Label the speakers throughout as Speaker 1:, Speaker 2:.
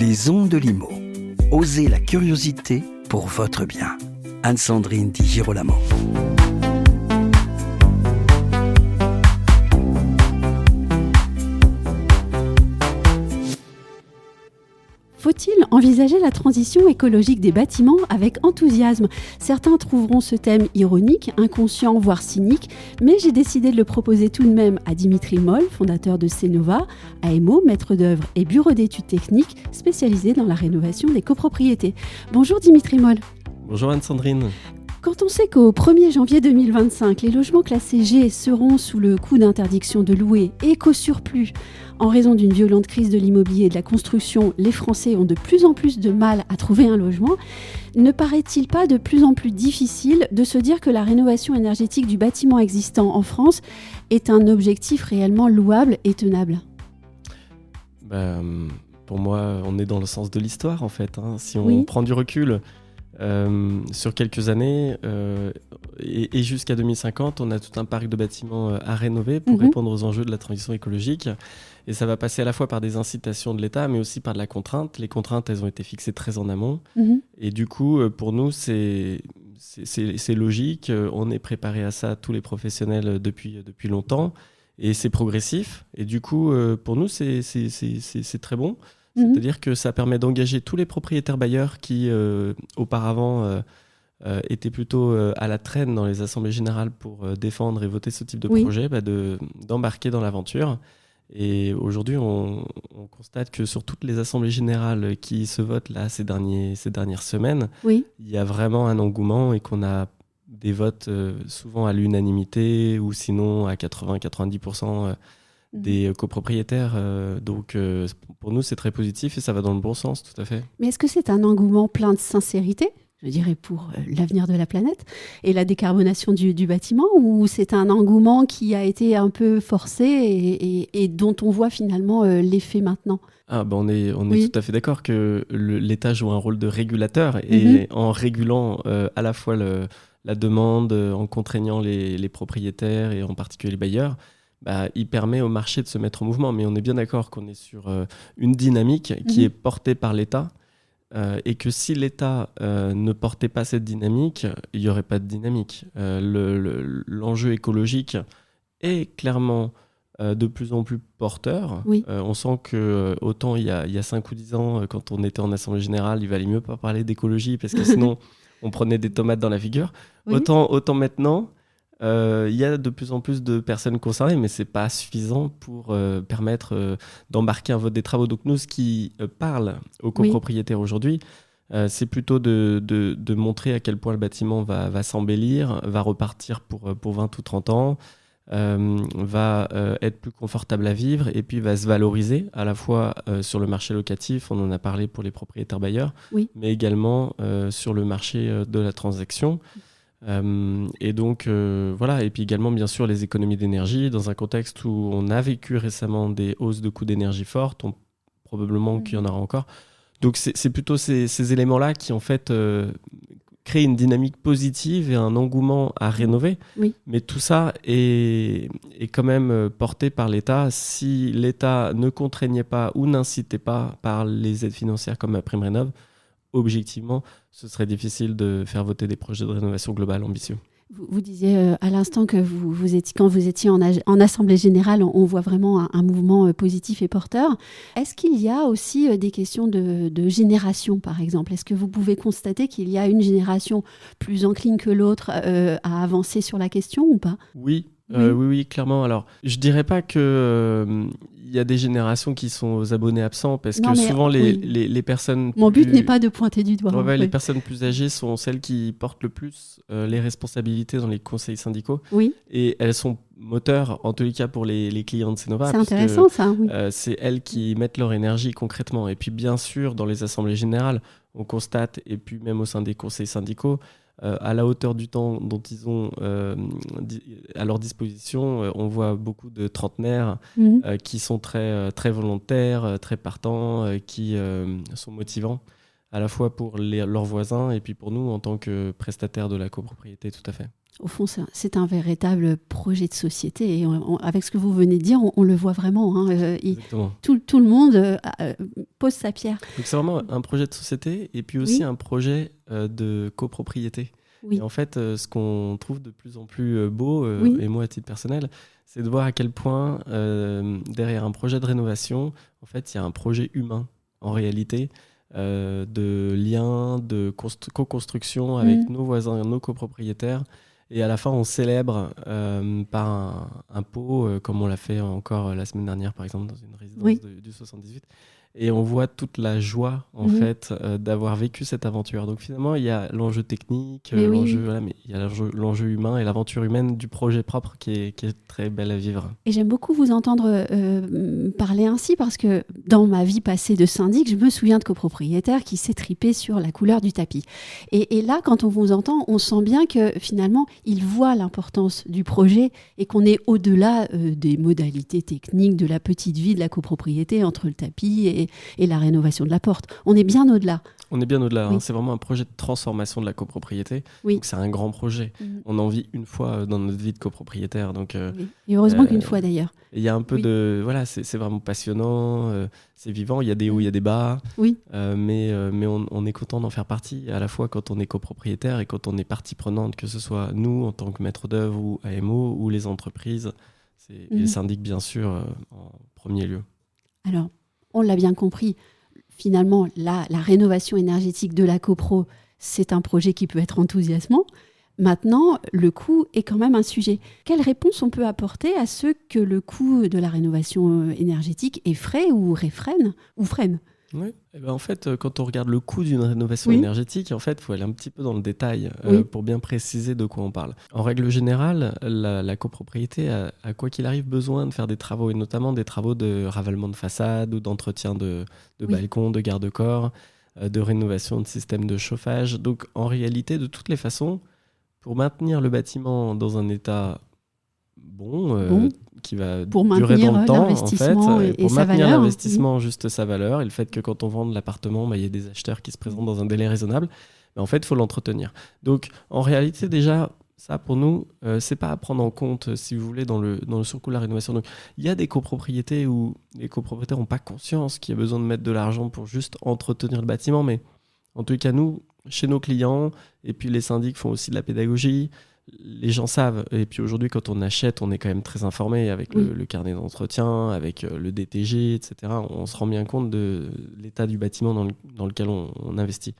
Speaker 1: Les ondes de Limo. Osez la curiosité pour votre bien. Anne-Sandrine Di Girolamo.
Speaker 2: Faut-il envisager la transition écologique des bâtiments avec enthousiasme ? Certains trouveront ce thème ironique, inconscient, voire cynique, mais j'ai décidé de le proposer tout de même à Dimitri Moll, fondateur de Cnova, AMO, maître d'œuvre et bureau d'études techniques spécialisé dans la rénovation des copropriétés. Bonjour Dimitri Moll.
Speaker 3: Bonjour Anne-Sandrine.
Speaker 2: Quand on sait qu'au 1er janvier 2025, les logements classés G seront sous le coup d'interdiction de louer et qu'au surplus, en raison d'une violente crise de l'immobilier et de la construction, les Français ont de plus en plus de mal à trouver un logement, ne paraît-il pas de plus en plus difficile de se dire que la rénovation énergétique du bâtiment existant en France est un objectif réellement louable et tenable ?
Speaker 3: Pour moi, on est dans le sens de l'histoire en fait. Si on prend du recul sur quelques années et jusqu'à 2050, on a tout un parc de bâtiments à rénover pour répondre aux enjeux de la transition écologique. Et ça va passer à la fois par des incitations de l'État, mais aussi par de la contrainte. Les contraintes, elles ont été fixées très en amont. Et du coup, pour nous, c'est logique. On est préparé à ça, tous les professionnels, depuis longtemps. Et c'est progressif. Et du coup, pour nous, c'est très bon. C'est-à-dire que ça permet d'engager tous les propriétaires bailleurs qui, auparavant, étaient plutôt à la traîne dans les assemblées générales pour défendre et voter ce type de projet, d'embarquer dans l'aventure. Et aujourd'hui, on constate que sur toutes les assemblées générales qui se votent là ces dernières semaines, il y a vraiment un engouement et qu'on a des votes souvent à l'unanimité ou sinon à 80-90% des copropriétaires. Donc pour nous, c'est très positif et ça va dans le bon sens, tout à fait.
Speaker 2: Mais est-ce que c'est un engouement plein de sincérité ? Je dirais pour l'avenir de la planète et la décarbonation du bâtiment, ou c'est un engouement qui a été un peu forcé et dont on voit finalement l'effet maintenant ?
Speaker 3: On est tout à fait d'accord que l'État joue un rôle de régulateur et en régulant à la fois la demande, en contraignant les propriétaires et en particulier les bailleurs, il permet au marché de se mettre en mouvement. Mais on est bien d'accord qu'on est sur une dynamique qui est portée par l'État. Et que si l'État ne portait pas cette dynamique, il n'y aurait pas de dynamique. L'enjeu écologique est clairement de plus en plus porteur. On sent que autant il y a 5 ou 10 ans, quand on était en Assemblée Générale, il valait mieux pas parler d'écologie parce que sinon on prenait des tomates dans la figure. Autant maintenant, il y a de plus en plus de personnes concernées, mais ce n'est pas suffisant pour permettre d'embarquer un vote des travaux. Donc nous, ce qui parle aux copropriétaires aujourd'hui, c'est plutôt de montrer à quel point le bâtiment va s'embellir, va repartir pour 20 ou 30 ans, va être plus confortable à vivre et puis va se valoriser à la fois sur le marché locatif, on en a parlé pour les propriétaires bailleurs, mais également sur le marché de la transaction. Et donc voilà, et puis également bien sûr les économies d'énergie dans un contexte où on a vécu récemment des hausses de coûts d'énergie fortes, probablement qu'il y en aura encore. Donc c'est plutôt ces éléments-là qui en fait créent une dynamique positive et un engouement à rénover. Mais tout ça est quand même porté par l'État. Si l'État ne contraignait pas ou n'incitait pas par les aides financières comme MaPrimeRénov', objectivement, ce serait difficile de faire voter des projets de rénovation globale ambitieux.
Speaker 2: Vous disiez à l'instant que quand vous étiez en Assemblée Générale, on voit vraiment un mouvement positif et porteur. Est-ce qu'il y a aussi des questions de génération, par exemple ? Est-ce que vous pouvez constater qu'il y a une génération plus encline que l'autre à avancer sur la question ou pas ?
Speaker 3: Oui, clairement. Alors, je dirais pas que y a des générations qui sont aux abonnés absents parce que souvent les personnes.
Speaker 2: Mon but n'est pas de pointer du doigt.
Speaker 3: Les personnes plus âgées sont celles qui portent le plus les responsabilités dans les conseils syndicaux. Et elles sont moteurs, en tous les cas pour les clients de Cnova.
Speaker 2: C'est intéressant ça.
Speaker 3: C'est elles qui mettent leur énergie concrètement. Et puis bien sûr, dans les assemblées générales, on constate, et puis même au sein des conseils syndicaux, à la hauteur du temps dont ils ont à leur disposition, on voit beaucoup de trentenaires qui sont très, très volontaires, très partants, qui sont motivants. à la fois pour leurs voisins et puis pour nous en tant que prestataires de la copropriété, tout à fait.
Speaker 2: Au fond, c'est un véritable projet de société. Et avec ce que vous venez de dire, on le voit vraiment. Hein, tout le monde pose sa pierre.
Speaker 3: Donc c'est vraiment un projet de société et puis aussi un projet de copropriété.
Speaker 2: Oui.
Speaker 3: Et en fait, ce qu'on trouve de plus en plus beau, et moi à titre personnel, c'est de voir à quel point derrière un projet de rénovation, en fait, il y a un projet humain en réalité, de lien, de co-construction avec nos voisins, nos copropriétaires. Et à la fin, on célèbre par un pot, comme on l'a fait encore la semaine dernière, par exemple, dans une résidence du 78. Et on voit toute la joie, en fait, d'avoir vécu cette aventure. Donc finalement, il y a l'enjeu technique, mais il y a l'enjeu humain et l'aventure humaine du projet propre qui est très belle à vivre.
Speaker 2: Et j'aime beaucoup vous entendre parler ainsi, parce que dans ma vie passée de syndic, je me souviens de copropriétaires qui s'étripaient sur la couleur du tapis. Et là, quand on vous entend, on sent bien que finalement, ils voient l'importance du projet et qu'on est au-delà des modalités techniques de la petite vie de la copropriété entre le tapis et la rénovation de la porte. On est bien au-delà.
Speaker 3: On est bien au-delà. Hein. C'est vraiment un projet de transformation de la copropriété.
Speaker 2: Oui.
Speaker 3: Donc c'est un grand projet. On en vit une fois dans notre vie de copropriétaire. Donc,
Speaker 2: et heureusement qu'une fois d'ailleurs.
Speaker 3: Il y a un peu de... Voilà, c'est vraiment passionnant, c'est vivant, il y a des hauts, il y a des bas.
Speaker 2: Oui.
Speaker 3: Mais on est content d'en faire partie, à la fois quand on est copropriétaire et quand on est partie prenante, que ce soit nous en tant que maître d'œuvre ou AMO ou les entreprises, et les syndics bien sûr en premier lieu.
Speaker 2: Alors, on l'a bien compris, finalement, la rénovation énergétique de la copro, c'est un projet qui peut être enthousiasmant. Maintenant, le coût est quand même un sujet. Quelle réponse on peut apporter à ceux que le coût de la rénovation énergétique effraie ou réfrène ou freine ?
Speaker 3: Oui. Et ben en fait, quand on regarde le coût d'une rénovation énergétique, en fait, il faut aller un petit peu dans le détail pour bien préciser de quoi on parle. En règle générale, la copropriété a quoi qu'il arrive besoin de faire des travaux, et notamment des travaux de ravalement de façade ou d'entretien de balcons, de garde-corps, de rénovation de systèmes de chauffage. Donc en réalité, de toutes les façons, pour maintenir le bâtiment dans un état bon. Qui va durer dans le temps, en fait, pour maintenir l'investissement juste sa valeur, et le fait que quand on vend l'appartement, il y a des acheteurs qui se présentent dans un délai raisonnable, mais en fait, il faut l'entretenir. Donc, en réalité, déjà, ça, pour nous, c'est pas à prendre en compte, si vous voulez, dans le surcoût de la rénovation. Donc, il y a des copropriétés où les copropriétaires n'ont pas conscience qu'il y a besoin de mettre de l'argent pour juste entretenir le bâtiment, mais en tout cas, nous, chez nos clients, et puis les syndics font aussi de la pédagogie. Les gens savent, et puis aujourd'hui quand on achète, on est quand même très informé avec le carnet d'entretien, avec le DTG, etc. On se rend bien compte de l'état du bâtiment dans lequel on investit.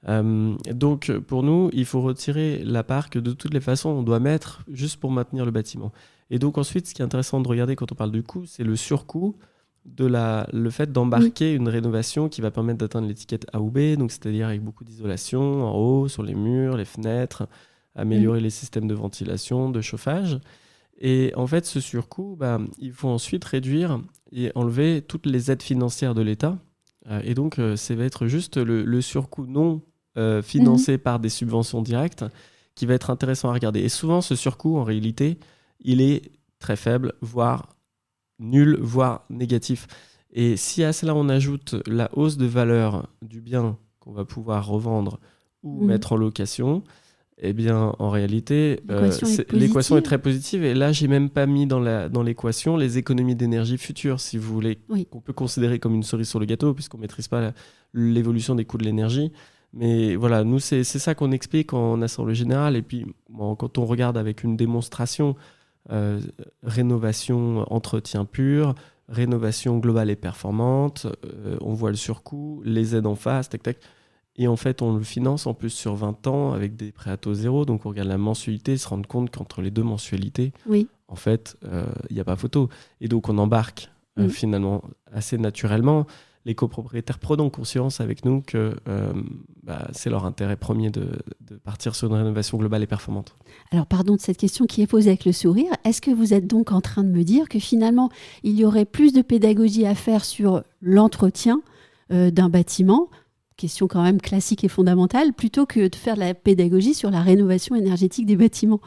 Speaker 3: Donc pour nous, il faut retirer la part que de toutes les façons on doit mettre juste pour maintenir le bâtiment. Et donc ensuite, ce qui est intéressant de regarder quand on parle du coût, c'est le surcoût de le fait d'embarquer une rénovation qui va permettre d'atteindre l'étiquette A ou B, donc c'est-à-dire avec beaucoup d'isolation en haut, sur les murs, les fenêtres, améliorer les systèmes de ventilation, de chauffage. Et en fait, ce surcoût, il faut ensuite réduire et enlever toutes les aides financières de l'État. Et donc, ça va être juste le surcoût non financé par des subventions directes qui va être intéressant à regarder. Et souvent, ce surcoût, en réalité, il est très faible, voire nul, voire négatif. Et si à cela, on ajoute la hausse de valeur du bien qu'on va pouvoir revendre ou mettre en location, eh bien, en réalité, l'équation est très positive. Et là, j'ai même pas mis dans l'équation les économies d'énergie futures, si vous voulez, qu'on peut considérer comme une cerise sur le gâteau, puisqu'on ne maîtrise pas l'évolution des coûts de l'énergie. Mais voilà, nous, c'est ça qu'on explique en assemblée générale. Et puis, quand on regarde avec une démonstration, rénovation, entretien pur, rénovation globale et performante, on voit le surcoût, les aides en face, tac, tac. Et en fait, on le finance en plus sur 20 ans avec des prêts à taux zéro. Donc, on regarde la mensualité, se rendre compte qu'entre les deux mensualités, en fait, il n'y a pas photo. Et donc, on embarque finalement assez naturellement. Les copropriétaires prenons conscience avec nous que c'est leur intérêt premier de partir sur une rénovation globale et performante.
Speaker 2: Alors, pardon de cette question qui est posée avec le sourire. Est-ce que vous êtes donc en train de me dire que finalement, il y aurait plus de pédagogie à faire sur l'entretien d'un bâtiment, question quand même classique et fondamentale, plutôt que de faire de la pédagogie sur la rénovation énergétique des bâtiments?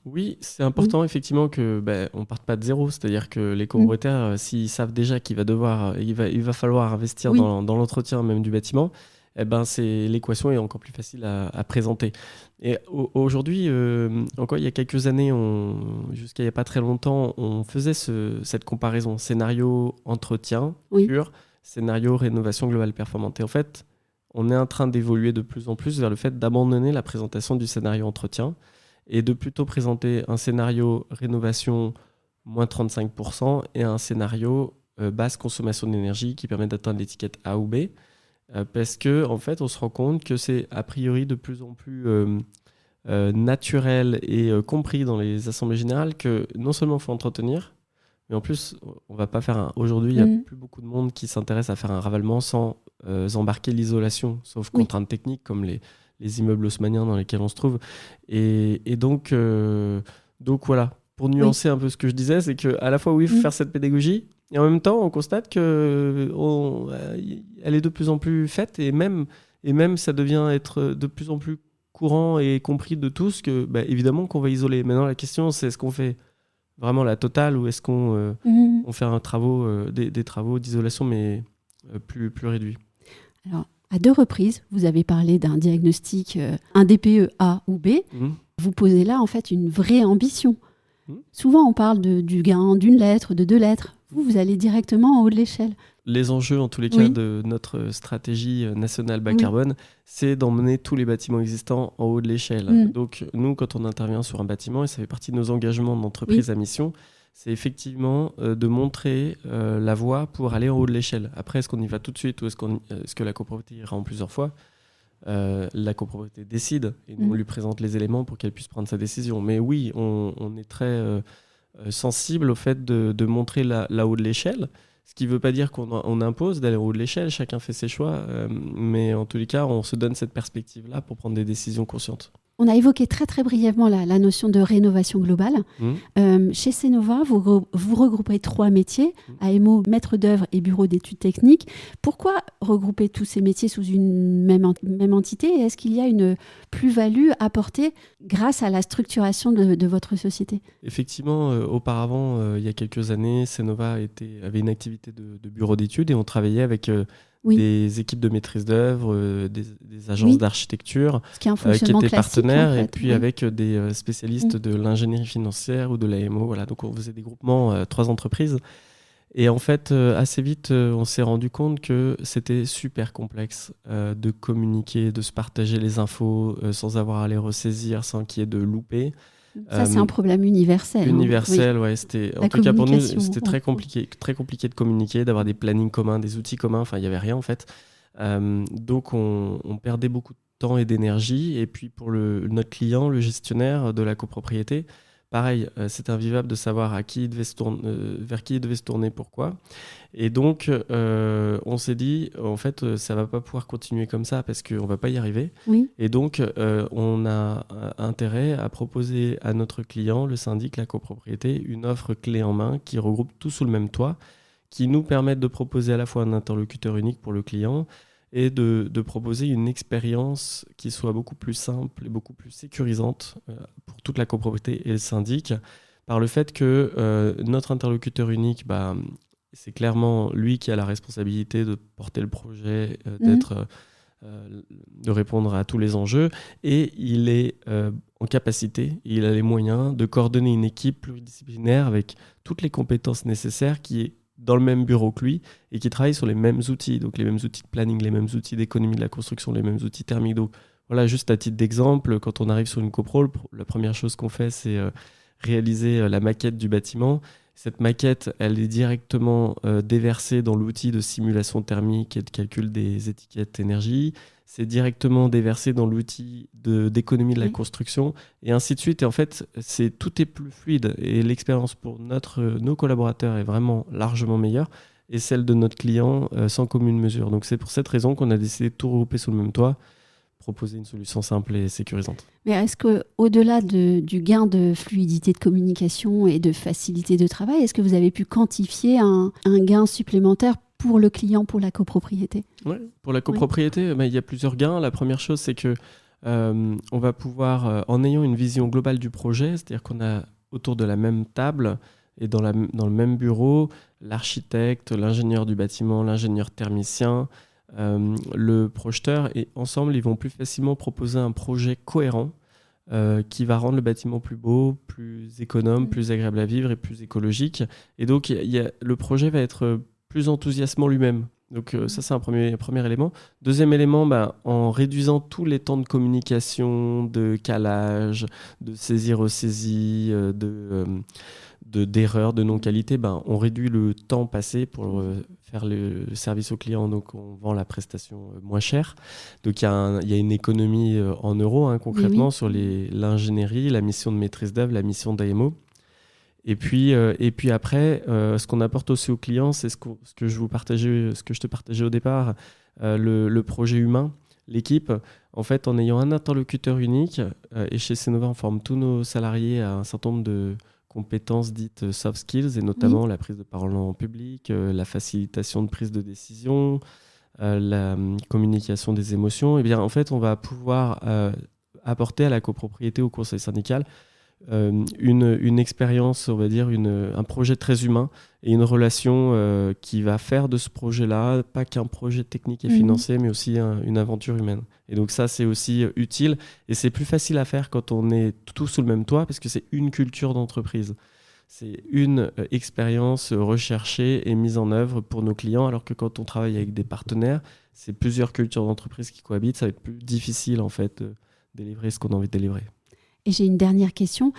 Speaker 3: Oui, c'est important effectivement que on parte pas de zéro, c'est-à-dire que les copropriétaires, s'ils savent déjà il va falloir investir dans l'entretien même du bâtiment, l'équation est encore plus facile à présenter. Et aujourd'hui, encore il y a quelques années, jusqu'à il n'y a pas très longtemps, on faisait cette comparaison scénario entretien pur, scénario rénovation globale performante. Et en fait, on est en train d'évoluer de plus en plus vers le fait d'abandonner la présentation du scénario entretien et de plutôt présenter un scénario rénovation moins 35% et un scénario basse consommation d'énergie qui permet d'atteindre l'étiquette A ou B. Parce qu'en fait, on se rend compte que c'est a priori de plus en plus naturel et compris dans les assemblées générales que non seulement il faut entretenir, mais en plus, on va pas faire aujourd'hui, il n'y a plus beaucoup de monde qui s'intéresse à faire un ravalement sans embarquer l'isolation, sauf contraintes techniques comme les immeubles haussmanniens dans lesquels on se trouve. Et donc voilà, pour nuancer un peu ce que je disais, c'est qu'à la fois, il faut faire cette pédagogie, et en même temps, on constate qu'elle est de plus en plus faite, et même ça devient être de plus en plus courant et compris de tous que, évidemment, qu'on va isoler. Maintenant, la question, c'est est-ce qu'on fait vraiment la totale ou est-ce qu'on on fait des travaux d'isolation, mais plus réduits?
Speaker 2: Alors, à 2 reprises, vous avez parlé d'un diagnostic, un DPE A ou B. Vous posez là, en fait, une vraie ambition. Souvent, on parle du gain d'une lettre, de 2 lettres. Vous allez directement en haut de l'échelle.
Speaker 3: Les enjeux, en tous les cas, de notre stratégie nationale bas carbone, c'est d'emmener tous les bâtiments existants en haut de l'échelle. Donc, nous, quand on intervient sur un bâtiment, et ça fait partie de nos engagements d'entreprise à mission, c'est effectivement de montrer la voie pour aller en haut de l'échelle. Après, est-ce qu'on y va tout de suite ou est-ce que la copropriété ira en plusieurs fois ? La copropriété décide et nous, on lui présente les éléments pour qu'elle puisse prendre sa décision. Mais oui, on est très sensible au fait de montrer là haut de l'échelle. Ce qui ne veut pas dire qu'on impose d'aller au haut de l'échelle, chacun fait ses choix, mais en tous les cas, on se donne cette perspective-là pour prendre des décisions conscientes.
Speaker 2: On a évoqué très très brièvement la notion de rénovation globale. Chez Cnova, vous regroupez 3 métiers, AMO, maître d'œuvre et bureau d'études techniques. Pourquoi regrouper tous ces métiers sous une même entité et est-ce qu'il y a une plus-value apportée grâce à la structuration de votre société ?
Speaker 3: Effectivement, auparavant, il y a quelques années, Cnova avait une activité de bureau d'études et on travaillait avec des équipes de maîtrise d'œuvre, des agences d'architecture qui étaient partenaires, en fait, et puis avec des spécialistes de l'ingénierie financière ou de l'AMO. Voilà. Donc on faisait des groupements, 3 entreprises. Et en fait, assez vite, on s'est rendu compte que c'était super complexe de communiquer, de se partager les infos sans avoir à les ressaisir, sans qu'il y ait de loupés.
Speaker 2: Ça, c'est un problème universel.
Speaker 3: Universel, en tout cas pour nous, c'était très compliqué de communiquer, d'avoir des plannings communs, des outils communs. Enfin, il n'y avait rien en fait. Donc, on perdait beaucoup de temps et d'énergie. Et puis, pour notre client, le gestionnaire de la copropriété, pareil, c'était invivable de savoir vers qui il devait se tourner, pourquoi. Et donc, on s'est dit, en fait, ça ne va pas pouvoir continuer comme ça parce qu'on ne va pas y arriver. Et donc, on a intérêt à proposer à notre client, le syndic, la copropriété, une offre clé en main qui regroupe tout sous le même toit, qui nous permette de proposer à la fois un interlocuteur unique pour le client et de proposer une expérience qui soit beaucoup plus simple et beaucoup plus sécurisante pour toute la copropriété et le syndic, par le fait que notre interlocuteur unique, c'est clairement lui qui a la responsabilité de porter le projet, de répondre à tous les enjeux, et il est en capacité, il a les moyens de coordonner une équipe pluridisciplinaire avec toutes les compétences nécessaires qui est dans le même bureau que lui et qui travaille sur les mêmes outils, donc les mêmes outils de planning, les mêmes outils d'économie de la construction, les mêmes outils thermiques. Donc voilà, juste à titre d'exemple, quand on arrive sur une copro, la première chose qu'on fait, c'est réaliser la maquette du bâtiment. Cette maquette, elle est directement déversée dans l'outil de simulation thermique et de calcul des étiquettes énergie. C'est directement déversé dans l'outil d'économie de la construction, et ainsi de suite. Et en fait, tout est plus fluide, et l'expérience pour nos collaborateurs est vraiment largement meilleure, et celle de notre client sans commune mesure. Donc c'est pour cette raison qu'on a décidé de tout regrouper sous le même toit, proposer une solution simple et sécurisante.
Speaker 2: Mais est-ce qu'au-delà du gain de fluidité de communication et de facilité de travail, est-ce que vous avez pu quantifier un gain supplémentaire pour le client, pour la copropriété ?
Speaker 3: Oui, pour la copropriété, il y a plusieurs gains. La première chose, c'est que on va pouvoir, en ayant une vision globale du projet, c'est-à-dire qu'on a autour de la même table et dans le même bureau, l'architecte, l'ingénieur du bâtiment, l'ingénieur thermicien, le projeteur, et ensemble, ils vont plus facilement proposer un projet cohérent qui va rendre le bâtiment plus beau, plus économe, plus agréable à vivre et plus écologique. Et donc, le projet va être plus enthousiasmant lui-même. Donc ça, c'est un premier élément. Deuxième élément, en réduisant tous les temps de communication, de calage, de saisie-ressaisie, d'erreurs, de non-qualité, on réduit le temps passé pour faire le service au client. Donc on vend la prestation moins chère. Donc il y a une économie en euros concrètement sur l'ingénierie, la mission de maîtrise d'œuvre, la mission d'AMO. Et puis après, ce qu'on apporte aussi aux clients, c'est ce que je te partageais au départ, le projet humain, l'équipe. En fait, en ayant un interlocuteur unique, et chez Cnova, on forme tous nos salariés à un certain nombre de compétences dites soft skills, et notamment la prise de parole en public, la facilitation de prise de décision, la communication des émotions. Et bien, en fait, on va pouvoir apporter à la copropriété, au conseil syndical, une expérience, on va dire, un projet très humain et une relation qui va faire de ce projet-là pas qu'un projet technique et financier, mais aussi une aventure humaine. Et donc ça, c'est aussi utile, et c'est plus facile à faire quand on est tous sous le même toit, parce que c'est une culture d'entreprise. C'est une expérience recherchée et mise en œuvre pour nos clients, alors que quand on travaille avec des partenaires, c'est plusieurs cultures d'entreprise qui cohabitent. Ça va être plus difficile en fait de délivrer ce qu'on a envie de délivrer.
Speaker 2: Et j'ai une dernière question.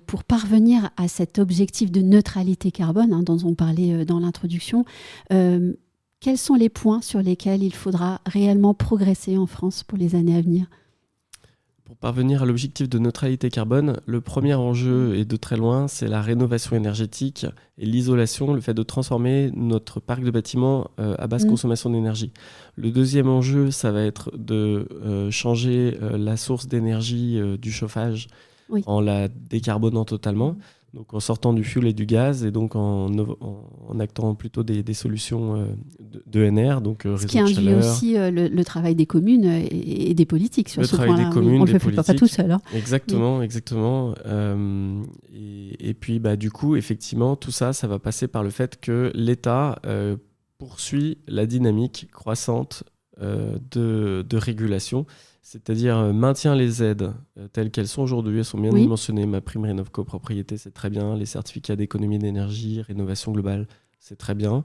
Speaker 2: Pour parvenir à cet objectif de neutralité carbone dont on parlait dans l'introduction, quels sont les points sur lesquels il faudra réellement progresser en France pour les années à venir ?
Speaker 3: Pour parvenir à l'objectif de neutralité carbone, le premier enjeu, et de très loin, c'est la rénovation énergétique et l'isolation, le fait de transformer notre parc de bâtiments à basse consommation d'énergie. Le deuxième enjeu, ça va être de changer la source d'énergie du chauffage en la décarbonant totalement. Donc en sortant du fioul et du gaz, et donc en actant plutôt des solutions d'ENR, donc
Speaker 2: ce qui induit aussi le travail des communes et des politiques sur ce point-là.
Speaker 3: Des communes,
Speaker 2: on ne le fait pas tout seul.
Speaker 3: Exactement. Et puis du coup, effectivement, tout ça va passer par le fait que l'État poursuit la dynamique croissante de régulation, c'est-à-dire maintient les aides telles qu'elles sont aujourd'hui. Elles sont bien dimensionnées. Ma prime Rénov' copropriété, c'est très bien. Les certificats d'économie d'énergie, rénovation globale, c'est très bien.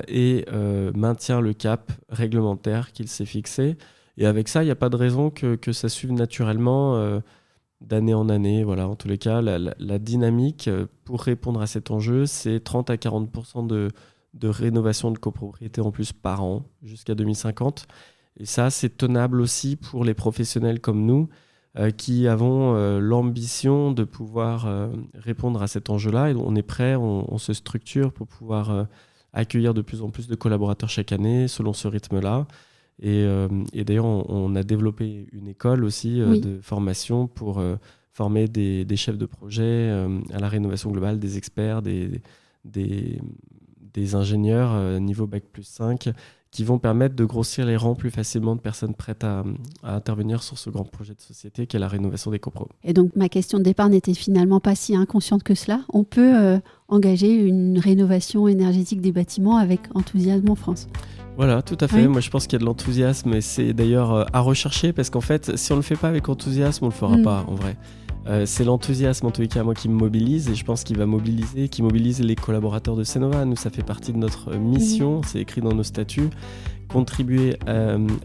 Speaker 3: Et maintient le cap réglementaire qu'il s'est fixé. Et avec ça, il n'y a pas de raison que ça suive naturellement d'année en année. Voilà. En tous les cas, la dynamique pour répondre à cet enjeu, c'est 30 à 40% de rénovation de copropriété en plus par an jusqu'à 2050. Et ça, c'est tenable aussi pour les professionnels comme nous qui avons l'ambition de pouvoir répondre à cet enjeu-là. Et on est prêt, on se structure pour pouvoir accueillir de plus en plus de collaborateurs chaque année selon ce rythme-là. Et d'ailleurs, on a développé une école aussi de formation pour former des chefs de projet à la rénovation globale, des experts, des ingénieurs niveau Bac+5, qui vont permettre de grossir les rangs plus facilement de personnes prêtes à intervenir sur ce grand projet de société qu'est la rénovation des copros.
Speaker 2: Et donc ma question de départ n'était finalement pas si inconsciente que cela. On peut engager une rénovation énergétique des bâtiments avec enthousiasme en France.
Speaker 3: Voilà, tout à fait. Moi, je pense qu'il y a de l'enthousiasme, et c'est d'ailleurs à rechercher, parce qu'en fait, si on ne le fait pas avec enthousiasme, on ne le fera pas en vrai. C'est l'enthousiasme, en tous les cas, moi, qui me mobilise, et je pense qu'il mobilise les collaborateurs de Cnova. Nous, ça fait partie de notre mission, c'est écrit dans nos statuts, contribuer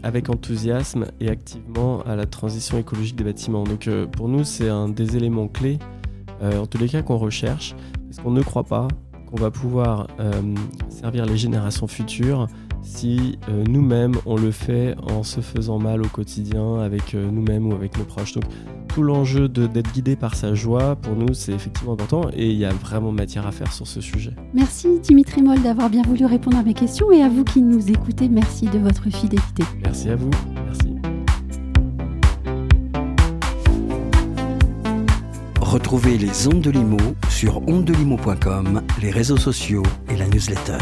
Speaker 3: avec enthousiasme et activement à la transition écologique des bâtiments. Donc, pour nous, c'est un des éléments clés, en tous les cas, qu'on recherche, parce qu'on ne croit pas qu'on va pouvoir servir les générations futures si nous-mêmes on le fait en se faisant mal au quotidien avec nous-mêmes ou avec nos proches. Donc tout l'enjeu d'être guidé par sa joie, pour nous, c'est effectivement important, et il y a vraiment matière à faire sur ce sujet.
Speaker 2: Merci Dimitri Moll d'avoir bien voulu répondre à mes questions, et à vous qui nous écoutez, merci de votre fidélité.
Speaker 3: Merci à vous. Merci.
Speaker 1: Retrouvez les Ondes de Limo sur ondedelimo.com, les réseaux sociaux et la newsletter.